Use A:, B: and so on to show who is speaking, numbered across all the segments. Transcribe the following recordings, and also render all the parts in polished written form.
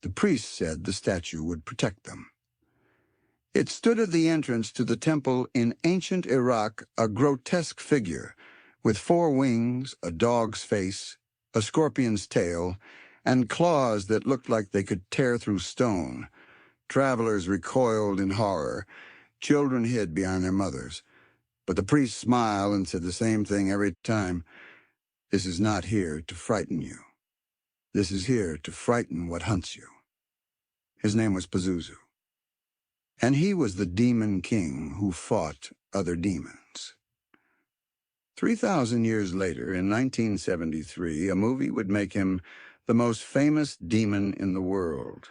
A: The priests said the statue would protect them. It stood at the entrance to the temple in ancient Iraq, a grotesque figure with 4 wings, a dog's face, a scorpion's tail, and claws that looked like they could tear through stone. Travelers recoiled in horror. Children hid behind their mothers. But the priest smiled and said the same thing every time. This is not here to frighten you. This is here to frighten what hunts you. His name was Pazuzu. And he was the demon king who fought other demons. 3,000 years later, in 1973, a movie would make him the most famous demon in the world.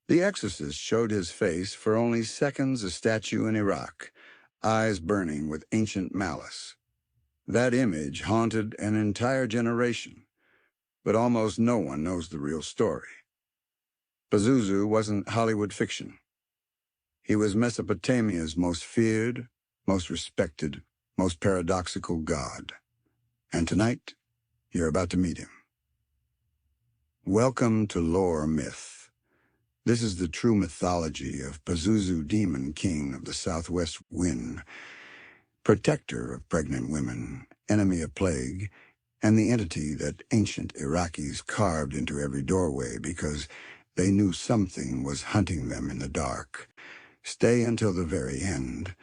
A: The Exorcist showed his face for only seconds, a statue in Iraq, eyes burning with ancient malice. That image haunted an entire generation, but almost no one knows the real story. Pazuzu wasn't Hollywood fiction. He was Mesopotamia's most feared, most respected, most paradoxical god. And tonight, you're about to meet him. Welcome to Lore Myth. This is the true mythology of Pazuzu, demon king of the southwest wind, protector of pregnant women, enemy of plague, and the entity that ancient Iraqis carved into every doorway because they knew something was hunting them in the dark. Stay until the very end,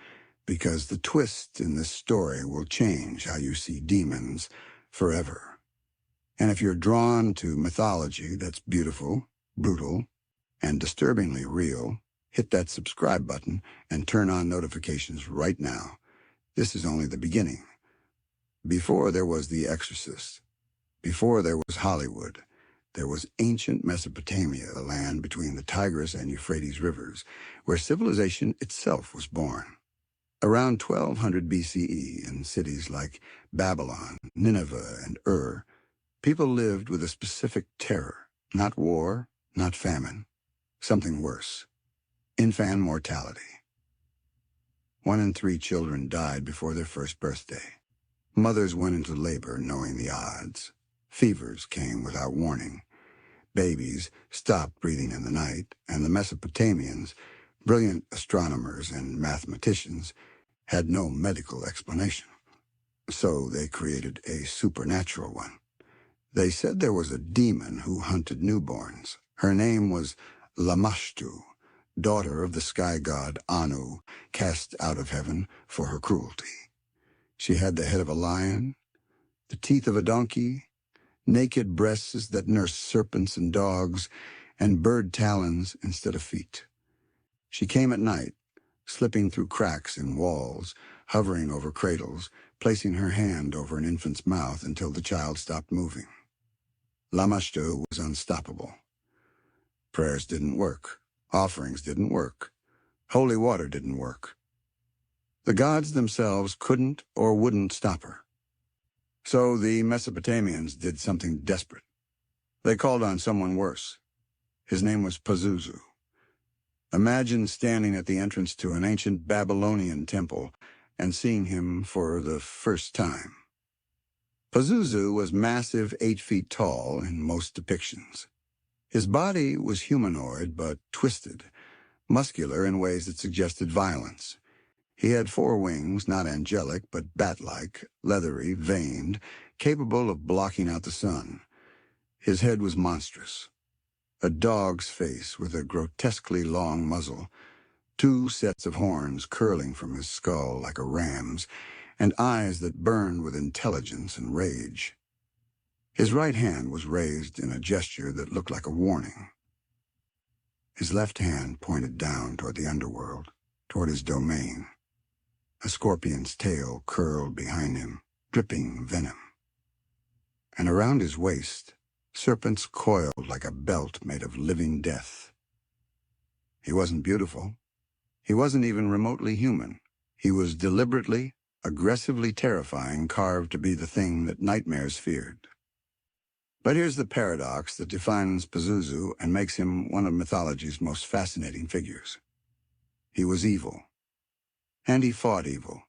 A: because the twist in this story will change how you see demons forever. And if you're drawn to mythology that's beautiful, brutal, and disturbingly real, hit that subscribe button and turn on notifications right now. This is only the beginning. Before there was The Exorcist, before there was Hollywood, there was ancient Mesopotamia, the land between the Tigris and Euphrates rivers, where civilization itself was born. Around 1200 BCE, in cities like Babylon, Nineveh, and people lived with a specific terror, not war, not famine, something worse, infant mortality. 1 in 3 children died before their first birthday. Mothers went into labor knowing the odds. Fevers came without warning. Babies stopped breathing in the night, and the Mesopotamians, brilliant astronomers and mathematicians, had no medical explanation. So they created a supernatural one. They said there was a demon who hunted newborns. Her name was Lamashtu, daughter of the sky god Anu, cast out of heaven for her cruelty. She had the head of a lion, the teeth of a donkey, naked breasts that nursed serpents and dogs, and bird talons instead of feet. She came at night, slipping through cracks in walls, hovering over cradles, placing her hand over an infant's mouth until the child stopped moving. Lamashtu was unstoppable. Prayers didn't work. Offerings didn't work. Holy water didn't work. The gods themselves couldn't or wouldn't stop her. So the Mesopotamians did something desperate. They called on someone worse. His name was Pazuzu. Imagine standing at the entrance to an ancient Babylonian temple and seeing him for the first time. Pazuzu was massive, 8 feet tall in most depictions. His body was humanoid but twisted, muscular in ways that suggested violence. He had 4 wings, not angelic, but bat-like, leathery, veined, capable of blocking out the sun. His head was monstrous. A dog's face with a grotesquely long muzzle, 2 sets of horns curling from his skull like a ram's, and eyes that burned with intelligence and rage. His right hand was raised in a gesture that looked like a warning. His left hand pointed down toward the underworld, toward his domain. A scorpion's tail curled behind him, dripping venom. And around his waist, serpents coiled like a belt made of living death. He wasn't beautiful. He wasn't even remotely human. He was deliberately, aggressively terrifying, carved to be the thing that nightmares feared. But here's the paradox that defines Pazuzu and makes him one of mythology's most fascinating figures. He was evil. And he fought evil.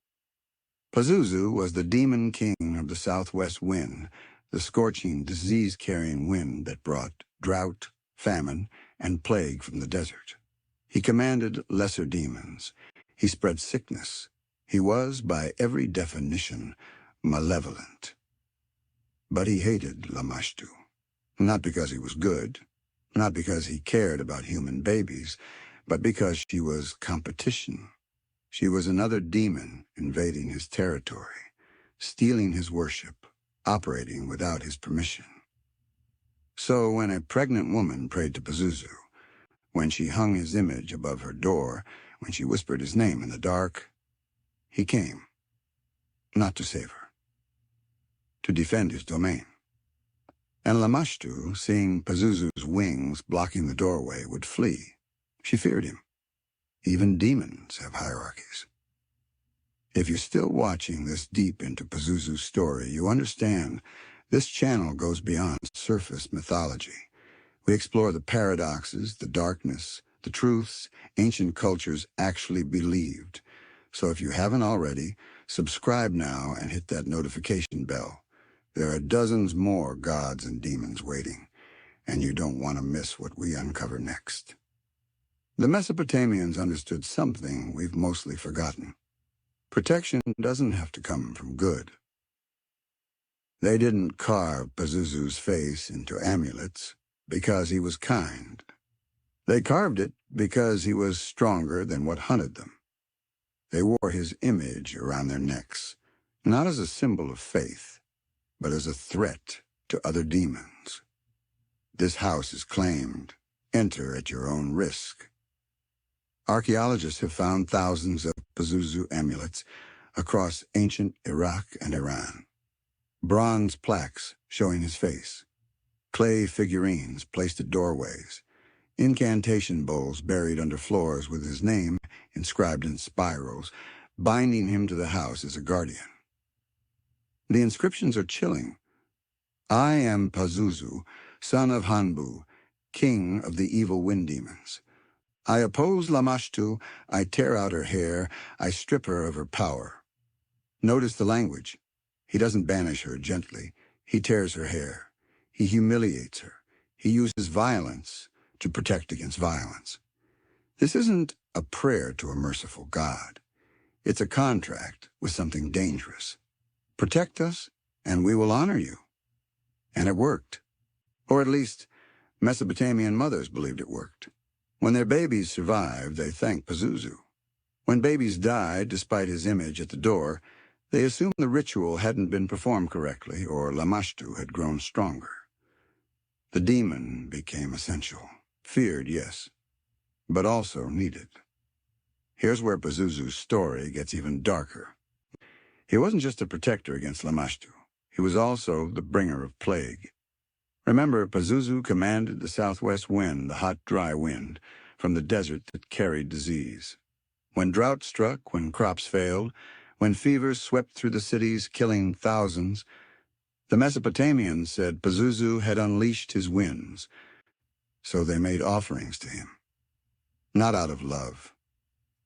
A: Pazuzu was the demon king of the southwest wind, the scorching, disease-carrying wind that brought drought, famine, and plague from the desert. He commanded lesser demons. He spread sickness. He was, by every definition, malevolent. But he hated Lamashtu, not because he was good, not because he cared about human babies, but because she was competition. She was another demon invading his territory, stealing his worship, operating without his permission. So when a pregnant woman prayed to Pazuzu, when she hung his image above her door, when she whispered his name in the dark, he came, not to save her, to defend his domain. And Lamashtu, seeing Pazuzu's wings blocking the doorway, would flee. She feared him. Even demons have hierarchies. If you're still watching this deep into Pazuzu's story, you understand this channel goes beyond surface mythology. We explore the paradoxes, the darkness, the truths ancient cultures actually believed. So if you haven't already, subscribe now and hit that notification bell. There are dozens more gods and demons waiting, and you don't want to miss what we uncover next. The Mesopotamians understood something we've mostly forgotten. Protection doesn't have to come from good. They didn't carve Pazuzu's face into amulets because he was kind. They carved it because he was stronger than what hunted them. They wore his image around their necks, not as a symbol of faith, but as a threat to other demons. This house is claimed. Enter at your own risk. Archaeologists have found thousands of Pazuzu amulets across ancient Iraq and Iran. Bronze plaques showing his face, clay figurines placed at doorways, incantation bowls buried under floors with his name inscribed in spirals, binding him to the house as a guardian. The inscriptions are chilling. I am Pazuzu, son of Hanbu, king of the evil wind demons. I oppose Lamashtu, I tear out her hair, I strip her of her power. Notice the language. He doesn't banish her gently. He tears her hair. He humiliates her. He uses violence to protect against violence. This isn't a prayer to a merciful God. It's a contract with something dangerous. Protect us, and we will honor you. And it worked. Or at least, Mesopotamian mothers believed it worked. When their babies survived, they thanked Pazuzu. When babies died, despite his image at the door, they assumed the ritual hadn't been performed correctly, or Lamashtu had grown stronger. The demon became essential. Feared, yes, but also needed. Here's where Pazuzu's story gets even darker. He wasn't just a protector against Lamashtu. He was also the bringer of plague. Remember, Pazuzu commanded the southwest wind, the hot, dry wind, from the desert that carried disease. When drought struck, when crops failed, when fevers swept through the cities, killing thousands, the Mesopotamians said Pazuzu had unleashed his winds, so they made offerings to him. Not out of love,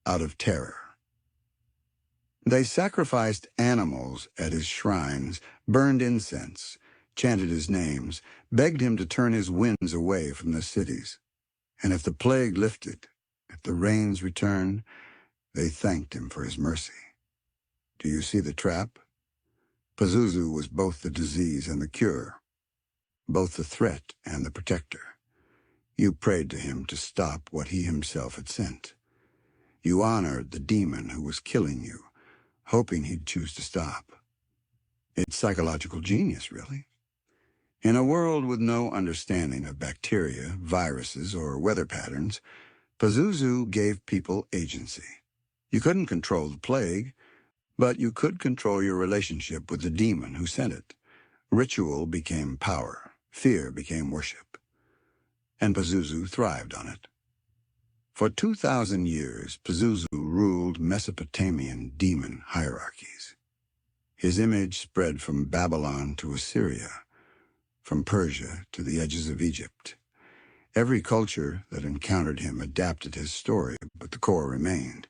A: out of terror. They sacrificed animals at his shrines, burned incense, chanted his names, begged him to turn his winds away from the cities. And if the plague lifted, if the rains returned, they thanked him for his mercy. Do you see the trap? Pazuzu was both the disease and the cure, both the threat and the protector. You prayed to him to stop what he himself had sent. You honored the demon who was killing you, hoping he'd choose to stop. It's psychological genius, really. In a world with no understanding of bacteria, viruses, or weather patterns, Pazuzu gave people agency. You couldn't control the plague, but you could control your relationship with the demon who sent it. Ritual became power. Fear became worship. And Pazuzu thrived on it. For 2,000 years, Pazuzu ruled Mesopotamian demon hierarchies. His image spread from Babylon to Assyria, from Persia to the edges of Egypt. Every culture that encountered him adapted his story, but the core remained.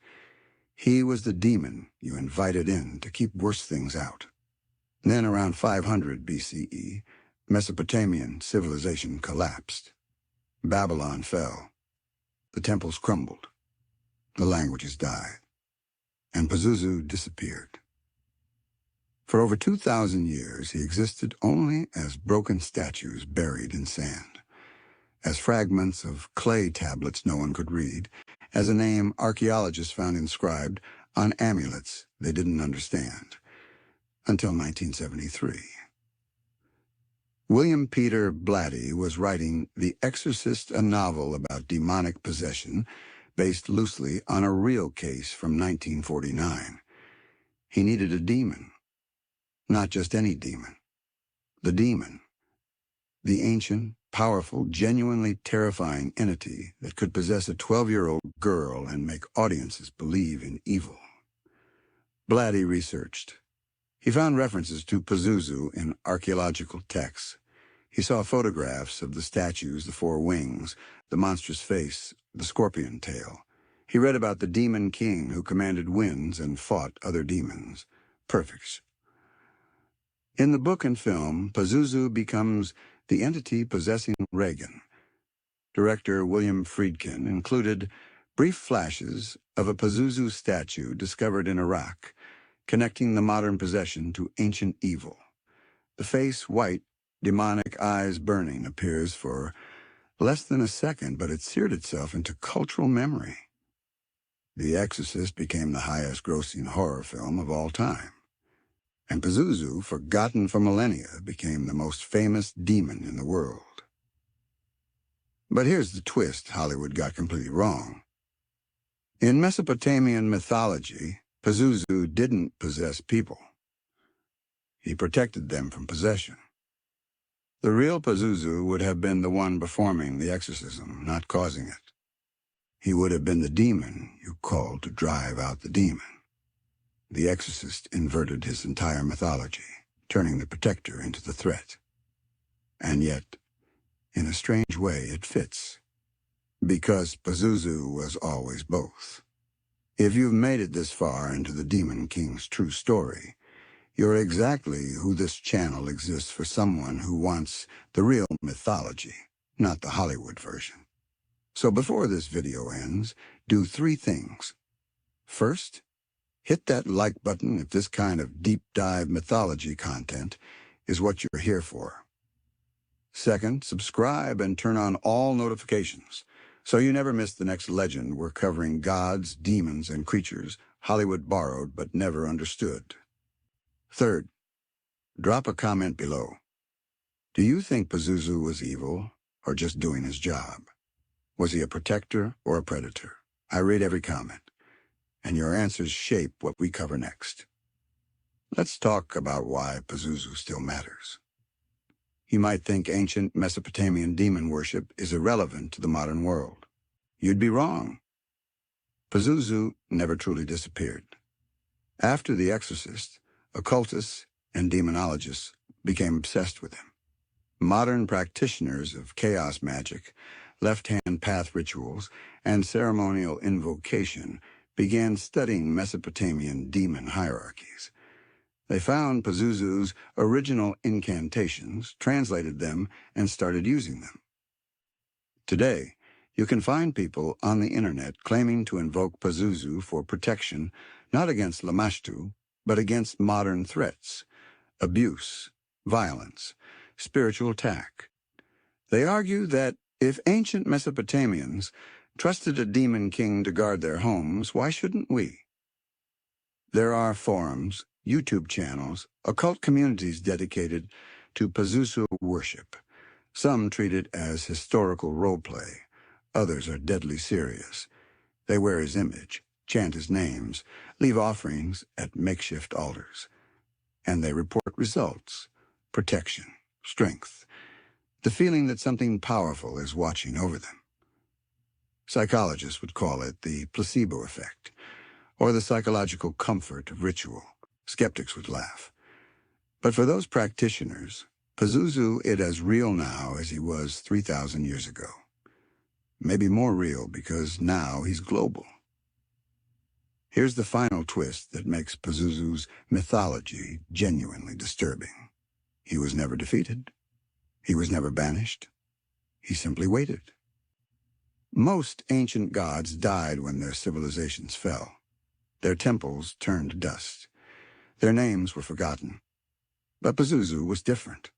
A: He was the demon you invited in to keep worse things out. Then around 500 BCE, Mesopotamian civilization collapsed. Babylon fell. The temples crumbled. The languages died. And Pazuzu disappeared. For over 2,000 years, he existed only as broken statues buried in sand, as fragments of clay tablets no one could read, as a name archaeologists found inscribed on amulets they didn't understand, until 1973. William Peter Blatty was writing The Exorcist, a novel about demonic possession, based loosely on a real case from 1949. He needed a demon. Not just any demon. The demon. The ancient, powerful, genuinely terrifying entity that could possess a 12-year-old girl and make audiences believe in evil. Blatty researched. He found references to Pazuzu in archaeological texts. He saw photographs of the statues, the four wings, the monstrous face, the scorpion tail. He read about the demon king who commanded winds and fought other demons. Perfect. In the book and film, Pazuzu becomes the entity possessing Reagan. Director William Friedkin included brief flashes of a Pazuzu statue discovered in Iraq, connecting the modern possession to ancient evil. The face, white, demonic eyes burning, appears for less than a second, but it seared itself into cultural memory. The Exorcist became the highest-grossing horror film of all time. And Pazuzu, forgotten for millennia, became the most famous demon in the world. But here's the twist Hollywood got completely wrong. In Mesopotamian mythology, Pazuzu didn't possess people. He protected them from possession. The real Pazuzu would have been the one performing the exorcism, not causing it. He would have been the demon you called to drive out the demon. The exorcist inverted his entire mythology, turning the protector into the threat. And yet, in a strange way, it fits. Because Pazuzu was always both. If you've made it this far into the Demon King's true story, you're exactly who this channel exists for someone who wants the real mythology, not the Hollywood version. So before this video ends, do 3 things. First, hit that like button if this kind of deep dive mythology content is what you're here for. Second, subscribe and turn on all notifications so you never miss the next legend we're covering: gods, demons, and creatures Hollywood borrowed but never understood. Third, drop a comment below. Do you think Pazuzu was evil or just doing his job? Was he a protector or a predator? I read every comment, and your answers shape what we cover next. Let's talk about why Pazuzu still matters. You might think ancient Mesopotamian demon worship is irrelevant to the modern world. You'd be wrong. Pazuzu never truly disappeared. After The Exorcist, occultists and demonologists became obsessed with him. Modern practitioners of chaos magic, left-hand path rituals, and ceremonial invocation began studying Mesopotamian demon hierarchies. They found Pazuzu's original incantations, translated them, and started using them. Today, you can find people on the internet claiming to invoke Pazuzu for protection, not against Lamashtu, but against modern threats: abuse, violence, spiritual attack. They argue that if ancient Mesopotamians trusted a demon king to guard their homes, why shouldn't we? There are forums, YouTube channels, occult communities dedicated to Pazuzu worship. Some treat it as historical roleplay. Others are deadly serious. They wear his image, chant his names, leave offerings at makeshift altars. And they report results: protection, strength, the feeling that something powerful is watching over them. Psychologists would call it the placebo effect, or the psychological comfort of ritual. Skeptics would laugh. But for those practitioners, Pazuzu is as real now as he was 3,000 years ago. Maybe more real because now he's global. Here's the final twist that makes Pazuzu's mythology genuinely disturbing. He was never defeated. He was never banished. He simply waited. Most ancient gods died when their civilizations fell. Their temples turned to dust. Their names were forgotten. But Pazuzu was different.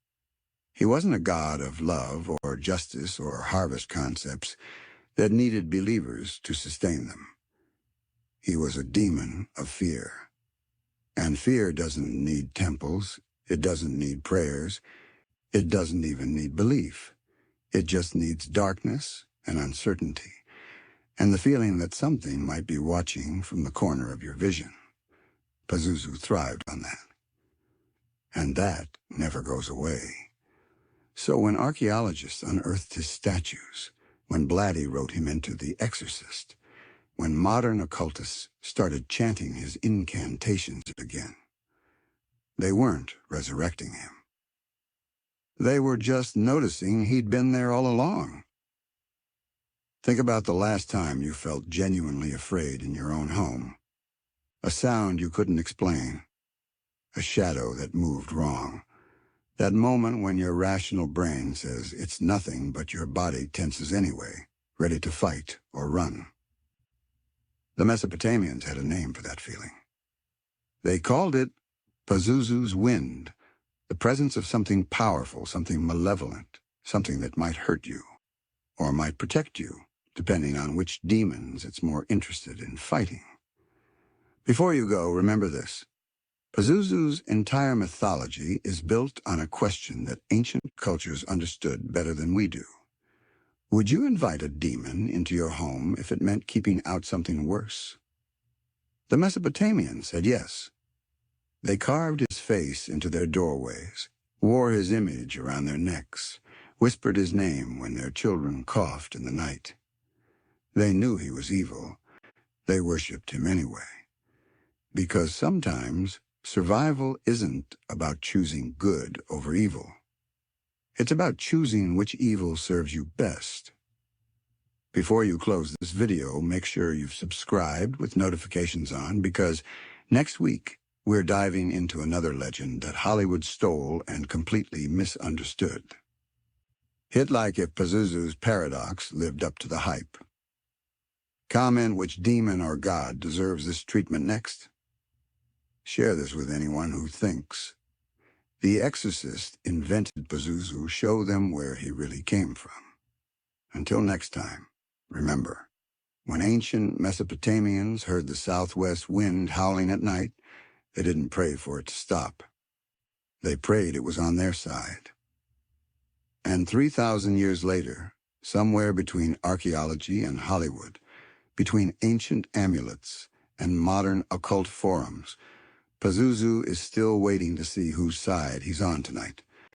A: He wasn't a god of love or justice or harvest concepts that needed believers to sustain them. He was a demon of fear. And fear doesn't need temples. It doesn't need prayers. It doesn't even need belief. It just needs darkness and uncertainty, and the feeling that something might be watching from the corner of your vision. Pazuzu thrived on that. And that never goes away. So when archaeologists unearthed his statues, when Blatty wrote him into The Exorcist, when modern occultists started chanting his incantations again, they weren't resurrecting him. They were just noticing he'd been there all along. Think about the last time you felt genuinely afraid in your own home. A sound you couldn't explain. A shadow that moved wrong. That moment when your rational brain says it's nothing but your body tenses anyway, ready to fight or run. The Mesopotamians had a name for that feeling. They called it Pazuzu's wind, the presence of something powerful, something malevolent, something that might hurt you, or might protect you, depending on which demons it's more interested in fighting. Before you go, remember this. Pazuzu's entire mythology is built on a question that ancient cultures understood better than we do. Would you invite a demon into your home if it meant keeping out something worse? The Mesopotamians said yes. They carved his face into their doorways, wore his image around their necks, whispered his name when their children coughed in the night. They knew he was evil. They worshipped him anyway. Because sometimes survival isn't about choosing good over evil. It's about choosing which evil serves you best. Before you close this video, make sure you've subscribed with notifications on, because next week we're diving into another legend that Hollywood stole and completely misunderstood. Hit like if Pazuzu's paradox lived up to the hype. Comment which demon or god deserves this treatment next. Share this with anyone who thinks The Exorcist invented Pazuzu. Show them where he really came from. Until next time, remember, when ancient Mesopotamians heard the southwest wind howling at night, they didn't pray for it to stop. They prayed it was on their side. And 3,000 years later, somewhere between archaeology and Hollywood, between ancient amulets and modern occult forums, Pazuzu is still waiting to see whose side he's on tonight.